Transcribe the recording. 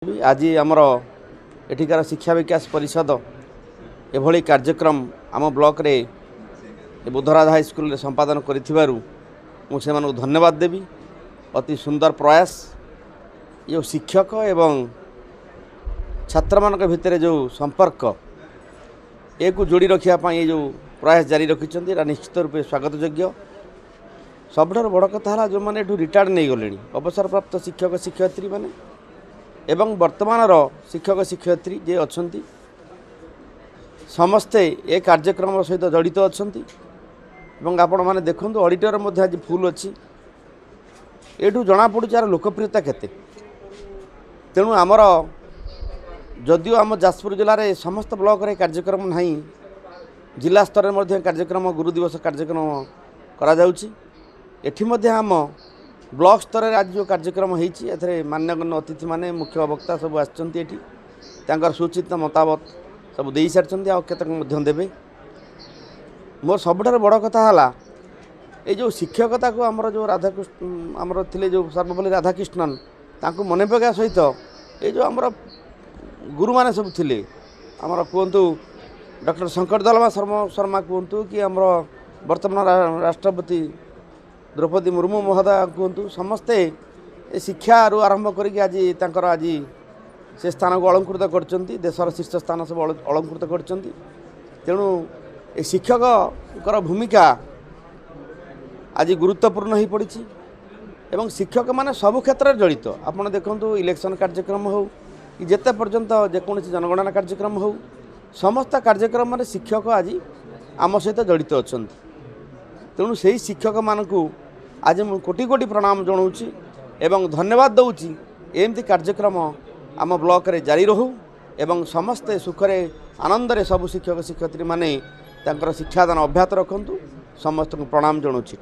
आज आमर एठिकार शिक्षा विकास परिषद एभली कार्यक्रम आम ब्लॉक रे बुधराज हाईस्कल संपादन करिथिबारु मुझे धन्यवाद देवी। अति सुंदर प्रयास ये शिक्षक एवं छात्र मान भितर जो संपर्क एक जोड़ी रखापी ये जो प्रयास जारी रखिंट निश्चित रूपे स्वागत योग्य। सबुठ बड़ कथा जो मैंने रिटायर्ड नहीं गले अवसर प्राप्त शिक्षक शिक्षयित्री मैंने एवं वर्तमान शिक्षक शिक्षयित्री जे अच्छा समस्ते ए कार्यक्रम सहित जड़ित अच्छा आपण मैंने देखूँ ऑडिटर आज फुल अच्छी एठू जना पड़ू यार लोकप्रियता केते। तेणु आमर जदियो आम जाजपुर जिले में समस्त ब्लॉक रे कार्यक्रम नहीं जिला स्तर में कार्यक्रम गुरु दिवस कार्यक्रम करा जाउची। एठी मध्य आम ब्लॉक स्तर में आज जो कार्यक्रम होती मान्यगण्य अतिथि माने मुख्य वक्ता सब आर सूचित मतामत सब दे सारी आतक देवे। मोर सबुठार बड़ कथा ये जो शिक्षकता को आमर जो राधाकृष्ण आमर थिले जो सर्वपल्ली राधाकृष्णन तांको मने पका सहित ये जो आमर गुरु माने सब थिले आमर कहतु डॉक्टर शंकर दलमा शर्मा कहतु कि आमर वर्तमान राष्ट्रपति द्रौपदी मुर्मू महोदय कहतु समस्ते शिक्षा आरंभ करके आज से स्थान को अलंकृत करछंती देशर शीर्ष स्थान सब अलंकृत करछंती। तेणु ए शिक्षक भूमिका आज गुरुत्वपूर्ण हो पड़ी एवं शिक्षक माने सब क्षेत्र में जड़ित। आपड़ देखु इलेक्शन कार्यक्रम हो कि जिते पर्यंत जेकोसी जनगणना कार्यक्रम हो समस्त कार्यक्रम में शिक्षक आज आम सहित जड़ित अच्छा। तेणु से शिक्षक मानू आज मु कोटि कोटि प्रणाम जनाऊँगी एवं धन्यवाद दूची। एमती कार्यक्रम आम ब्लॉक रे जारी रहू एवं समस्ते सुखरे आनंदरे सब शिक्षक शिक्षयित्री माने शिक्षादान अब्याहत रखु। समस्त प्रणाम जनाऊँगी।